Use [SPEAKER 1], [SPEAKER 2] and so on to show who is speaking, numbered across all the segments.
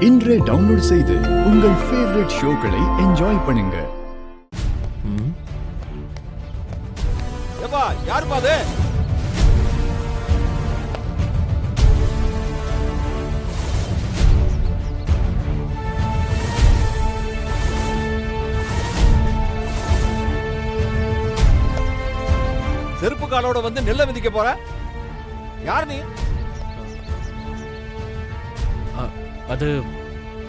[SPEAKER 1] இன்றே டவுன்லோட் செய்து உங்கள் ஃபேவரட் ஷோக்களை என்ஜாய் பண்ணுங்க.
[SPEAKER 2] ஏப்பா யாருப்பா அது? செருப்பு காலோட வந்து நெல்லை மிதிக்க போற யார் நீ?
[SPEAKER 3] அது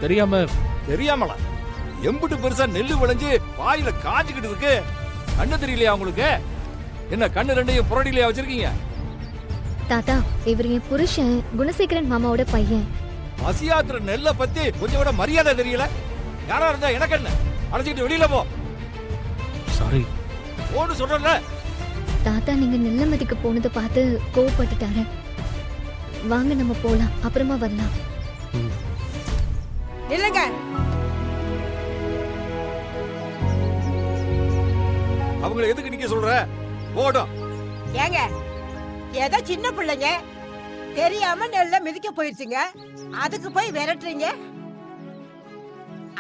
[SPEAKER 3] தெரியாம.
[SPEAKER 2] தெரியாமலா? எம்புட்டு பெருசா நெல்லு விளைஞ்சு வாயில காஞ்சுக்கிட்டு இருக்கு. கண்ணு தெரியலையா உங்களுக்கு? என்ன கண்ணு ரெண்டையும் புரடிலையா வச்சிருக்கீங்க?
[SPEAKER 4] தாத்தா, இவர் என் புருஷன் குணசேகரன் மாமாவோட பையன்.
[SPEAKER 2] மசியாத்திர நெல்லை பத்தி கொஞ்சம் கூட மரியாதை தெரியல. யாரா இருந்தா எனக்கு என்ன? அழைச்சிட்டு வெளியில போ.
[SPEAKER 3] சாரி.
[SPEAKER 2] போன்னு சொல்றல.
[SPEAKER 4] தாத்தா, நீங்க நெல்ல மதிக்க போனதை பார்த்து கோவப்பட்டுட்டாரு. வாங்க நம்ம போலாம், அப்புறமா வரலாம்.
[SPEAKER 5] இல்லங்க,
[SPEAKER 2] அவங்களை எதுக்கு நீங்க சொல்ற? போடும்.
[SPEAKER 5] ஏங்க, ஏதோ சின்ன பிள்ளைங்க தெரியாம நெல்ல மிதிக்க போயிருச்சுங்க, அதுக்கு போய் விரட்டுறீங்க.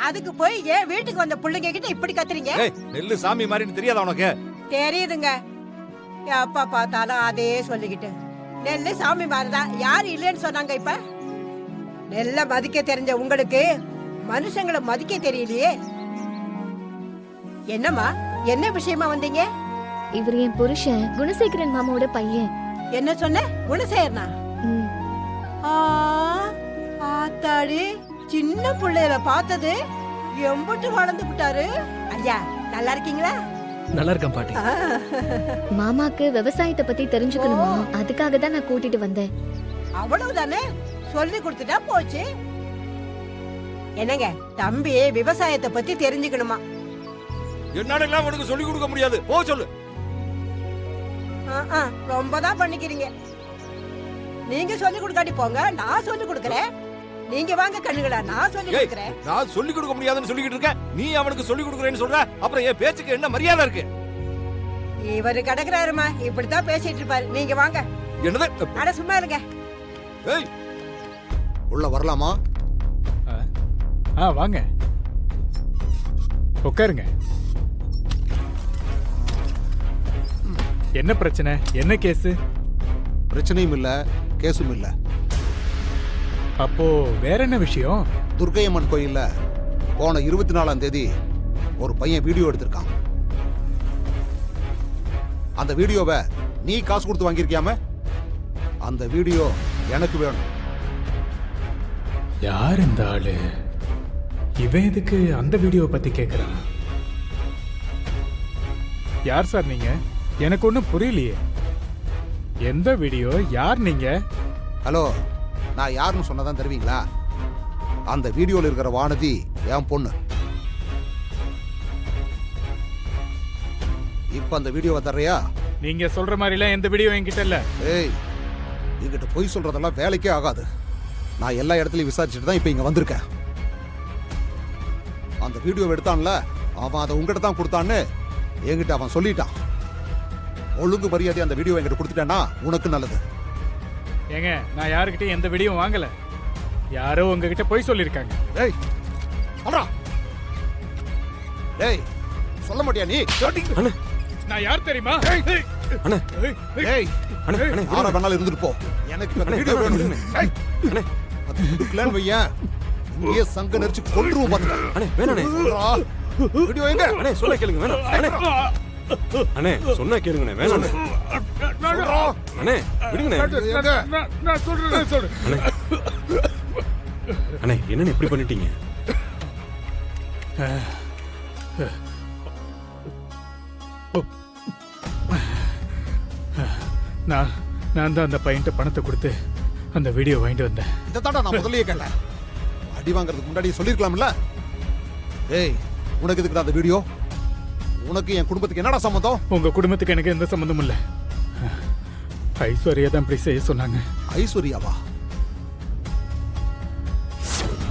[SPEAKER 5] அதுக்கு போய் ஏன் வீட்டுக்கு வந்த பிள்ளைங்க கிட்ட இப்படி கத்துறீங்க?
[SPEAKER 2] நெல்லு சாமி மாதிரின்னு தெரியாதா உனக்கு?
[SPEAKER 5] தெரியுதுங்க, எப்ப பார்த்தாலும் அதே சொல்லிக்கிட்டு. நெல்லு சாமி மாதிரிதான், யாரு இல்லைன்னு சொன்னாங்க? இப்ப நெல்ல மதிக்க தெரிஞ்ச உங்களுக்கு மனுஷங்களை மதிக்க தெரியலையே. என்னம்மா, என்ன விஷயமா வந்தீங்க?
[SPEAKER 4] இவர் என் புருஷன் குணசேகரன் மாமாவோட பையன்.
[SPEAKER 5] என்ன சொன்ன? குணசேகரனா?
[SPEAKER 4] ம்.
[SPEAKER 5] ஆத்தாடி, சின்ன பிள்ளையில பார்த்தது எம்புட்டு வளர்ந்து விட்டாரு. ஐயா, நல்லா இருக்கீங்களா?
[SPEAKER 3] நல்லா இருக்கேன் பாட்டி.
[SPEAKER 4] மாமாக்கு விவசாயத்தை பத்தி தெரிஞ்சுக்கணுமா, அதுக்காக தான் நான் கூட்டிட்டு வந்தேன்.
[SPEAKER 5] அவ்வளவுதானே, சொல்லி கொடுத்துட்டா போச்சு. என்னங்க தம்பி, விவசாயத்தை பத்தி தெரிஞ்சுக்கணுமா?
[SPEAKER 2] என்னால உனக்கு சொல்லி கொடுக்க முடியாது. போ சொல்லு.
[SPEAKER 5] ரொம்பதான் பண்ணிக்கிறீங்க. நீங்க சொல்லி கொடுக்காட்டி போங்க, நான் சொல்லி கொடுக்கறேன். நீங்க வாங்க கண்ணுகளா, நான் சொல்லி கொடுக்கறேன்.
[SPEAKER 2] நான் சொல்லி கொடுக்க முடியாதுன்னு சொல்லிக்கிட்டு இருக்க, நீ அவனுக்கு சொல்லி கொடுக்கறேன்னு சொல்ற. அப்புறம் என் பேச்சுக்கு என்ன மரியாதை இருக்கு?
[SPEAKER 5] இவரு கடக்குறாருமா, இப்படித்தான் பேசிட்டு இருப்பாரு. நீங்க வாங்க.
[SPEAKER 2] என்னது?
[SPEAKER 5] அட சும்மா இருங்க.
[SPEAKER 2] ஏய்,
[SPEAKER 6] உள்ள வரலாமா?
[SPEAKER 7] வாங்க, உட்காருங்க. என்ன பிரச்சனை? என்ன கேஸ்?
[SPEAKER 6] பிரச்சனையும் இல்ல, கேஸும் இல்ல.
[SPEAKER 7] அப்போ வேற என்ன விஷயம்?
[SPEAKER 6] துர்க்கையம்மன் கோயில்ல போன 24ஆம் தேதி ஒரு பையன் வீடியோ எடுத்திருக்கான். அந்த வீடியோவை நீ காசு கொடுத்து வாங்கியிருக்கியாம? அந்த வீடியோ எனக்கு வேணும்.
[SPEAKER 7] யார் இந்த ஆளு? இவன் எதுக்கு அந்த வீடியோ பத்தி கேக்குறான்? யார் சார் நீங்க? எனக்கு ஒன்றும் புரியலையே. எந்த வீடியோ? யார் நீங்க?
[SPEAKER 6] ஹலோ, நான் யாருன்னு சொன்னதான் தருவீங்களா? அந்த வீடியோல இருக்கிற வானதி என் பொண்ணு. இப்ப அந்த வீடியோவை தர்றியா?
[SPEAKER 7] நீங்க சொல்ற மாதிரிலாம் எந்த வீடியோ என்கிட்ட இல்ல.
[SPEAKER 6] ஏய், என்கிட்ட பொய் சொல்றதெல்லாம் வேலைக்கே ஆகாது. நான் எல்லா இடத்துலயும் விசாரிச்சுட்டு தான் இப்ப இங்க வந்திருக்கேன். அந்த வீடியோவை எடுத்தான்ல, அவன் அதை உங்ககிட்ட தான் கொடுத்தான்னு என்கிட்ட அவன் சொல்லிட்டான். ஒழுங்கு மரியாதை அந்த வீடியோ என்கிட்ட கொடுத்துட்டேன்னா உனக்கு நல்லது.
[SPEAKER 7] ஏங்க, நான் யாருக்கிட்டையும் எந்த வீடியோ வாங்கல. யாரோ உங்ககிட்ட போய் சொல்லிருக்காங்க.
[SPEAKER 6] ஏய், சொல்றா. ஏய், சொல்ல மாட்டியா நீ?
[SPEAKER 7] நான் யார் தெரியுமா?
[SPEAKER 6] ஏய், யாரா வேணாலும் இருந்துட்டு போ. எனக்கு அந்த வீடியோ வேணும். அது கொடுக்கலன்னு வையேன், இங்கேயே சங்க நெரிச்சு கொன்றுவோம் பாத்துக்க.
[SPEAKER 8] அண்ணே வேணாண்ணே.
[SPEAKER 6] வீடியோ எங்க?
[SPEAKER 8] அண்ணே சொல்ல கேளுங்க. வேணாம் அண்ணே. அண்ணே சொன்னா கேளுங்கண்ணே. வேணாண்ணே. அண்ணே விடுங்கண்ணே.
[SPEAKER 7] நான் சொல்றேன்.
[SPEAKER 8] அண்ணே அண்ணே என்னண்ணே இப்படி பண்ணிட்டீங்க?
[SPEAKER 7] நான் தான் அந்த பையன்ட்ட பணத்தை கொடுத்து அந்த வீடியோ வாங்கிட்டு வந்தேன்.
[SPEAKER 6] இதை தாண்டா நான் முதல்லயே கேட்டேன். அடி வாங்குறதுக்கு முன்னாடி சொல்லிருக்கலாம்ல. ஏய், உனக்கு எதுக்குடா அந்த வீடியோ? உனக்கு என் குடும்பத்துக்கு என்னடா சம்பந்தம்?
[SPEAKER 7] உங்க குடும்பத்துக்கு எனக்கு எந்த சம்பந்தமும் இல்ல. ஐஸ்வர்யா தான் இப்படி செய்ய சொன்னாங்க.
[SPEAKER 6] ஐஸ்வர்யாவா?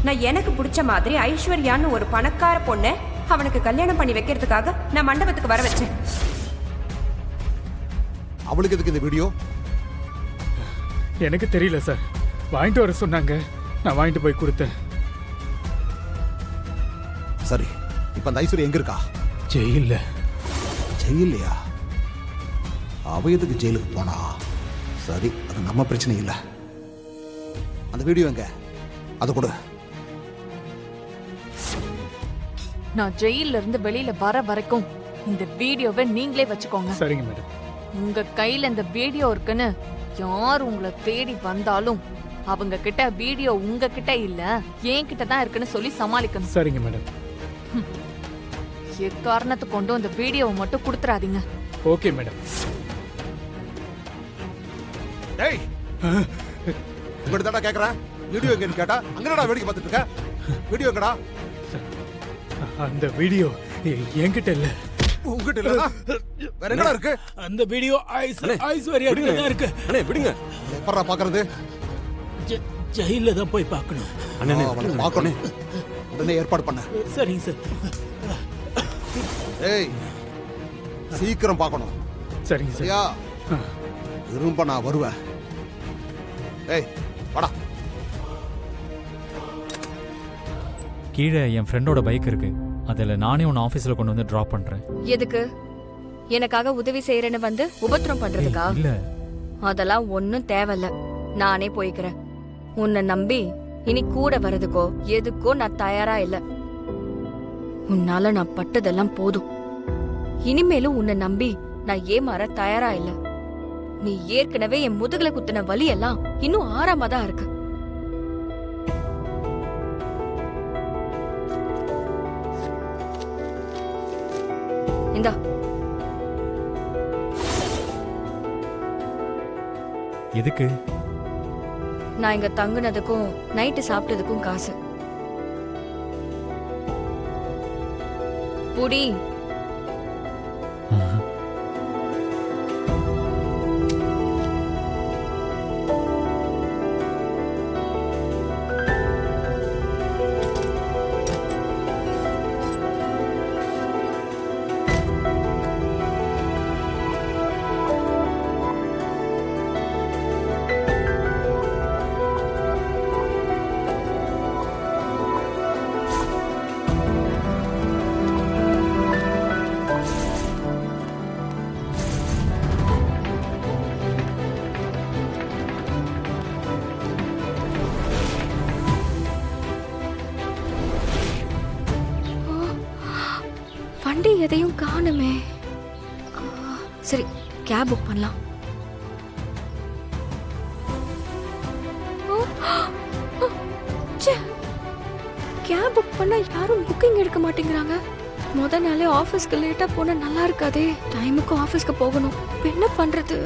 [SPEAKER 9] நான் எனக்கு பிடிச்ச மாதிரி ஐஸ்வர்யான்னு ஒரு பணக்கார பொண்ணு அவனுக்கு கல்யாணம் பண்ணி வைக்கிறதுக்காக நான் மண்டபத்துக்கு வர வச்சேன்.
[SPEAKER 6] அவளுக்கு எதுக்கு இந்த வீடியோ?
[SPEAKER 7] எனக்கு தெரியல சார். வாங்கிட்டு வர சொன்னாங்க, நான் வாங்கிட்டு போய் கொடுத்தேன்.
[SPEAKER 6] சரி இப்ப அந்த ஐஸ்வர்யா எங்க இருக்கா?
[SPEAKER 7] ஜெயில்ல.
[SPEAKER 6] ஜெயிலையா? அவ எதுக்கு ஜெயிலுக்கு போனா? சரி அது நம்ம பிரச்சனை இல்ல. அந்த வீடியோ எங்க? அதை கொடு.
[SPEAKER 10] நான் ஜெயில்ல இருந்து வெளியில வர வரைக்கும் இந்த வீடியோவை நீங்களே வச்சுக்கோங்க.
[SPEAKER 7] சரிங்க மேடம்.
[SPEAKER 10] உங்க கையில இந்த வீடியோ இருக்குன்னு யார் உங்களை தேடி வந்தாலும் அவங்க கிட்ட வீடியோ உங்க கிட்ட இல்ல என் கிட்ட தான் இருக்குன்னு சொல்லி சமாளிக்கணும்.
[SPEAKER 7] சரிங்க மேடம்.
[SPEAKER 10] எக்காரணத்தை கொண்டு அந்த வீடியோவை மட்டும் கொடுத்துறாதீங்க.
[SPEAKER 7] Okay madam.
[SPEAKER 6] டேய் உங்கள்ட்ட தான்டா கேக்குறேன். வீடியோ எங்கன்னு கேட்டா அங்கடா வேடிக்கை பார்த்துட்டு இருக்க. வீடியோ எங்கடா?
[SPEAKER 7] அந்த வீடியோ என்கிட்ட இல்ல.
[SPEAKER 6] உங்ககிட்ட இல்ல? வேற எங்கடா இருக்கு?
[SPEAKER 3] அந்த வீடியோ ஐஸ்வர்யா கிட்ட தான் இருக்கு.
[SPEAKER 8] அண்ணே விடுங்க.
[SPEAKER 6] எப்பறா பாக்குறது?
[SPEAKER 3] ஜெயில தான் போய் பார்க்கணும்.
[SPEAKER 8] அண்ணே
[SPEAKER 6] அவனை பார்க்கணும். உடனே ஏற்பாடு பண்ண.
[SPEAKER 3] சரிங்க சார்.
[SPEAKER 6] ஏய் சீக்கிரம் பார்க்கணும்.
[SPEAKER 7] சரிங்க சார்.
[SPEAKER 6] சரியா? திரும்ப நான் வருவேன். ஏய் வாடா.
[SPEAKER 11] கீழே என் ஃப்ரெண்டோட பைக் இருக்கு. அதில் நானே உன்னை ஆஃபீஸில் கொண்டு வந்து ட்ராப் பண்ணுறேன்.
[SPEAKER 9] எதுக்கு? எனக்காக உதவி செய்யறேன்னு வந்து உபத்திரம் பண்றதுக்கா?
[SPEAKER 11] இல்லை,
[SPEAKER 9] அதெல்லாம் ஒன்னும் தேவையில்ல. நானே போய்க்கிறேன். உன்னை நம்பி இனி கூட வர்றதுக்கோ எதுக்கோ நான் தயாரா இல்ல. உன்னால நான் பட்டதெல்லாம் போதும். இனிமேலும் உன்னை நம்பி நான் ஏமாற தயாரா இல்ல. நீ ஏற்கனவே என் முதுகுல குத்தின வலி எல்லாம் இன்னும் ஆறாம தான் இருக்கு. இந்தா.
[SPEAKER 11] எதுக்கு?
[SPEAKER 9] நான் இங்க தங்குனதுக்கும் நைட்டு சாப்பிட்டதுக்கும் காசு. புடி. வண்டி எதையும் காணுமே. சரி, கேப் புக் பண்ணலாம். கேப் புக் பண்ணா யாரும் புக்கிங் எடுக்க மாட்டேங்கிறாங்க. முத நாளே ஆபீஸ்க்கு லேட்டா போனா நல்லா இருக்காதே. டைமுக்கு ஆபீஸ்க்கு போகணும். என்ன பண்றது?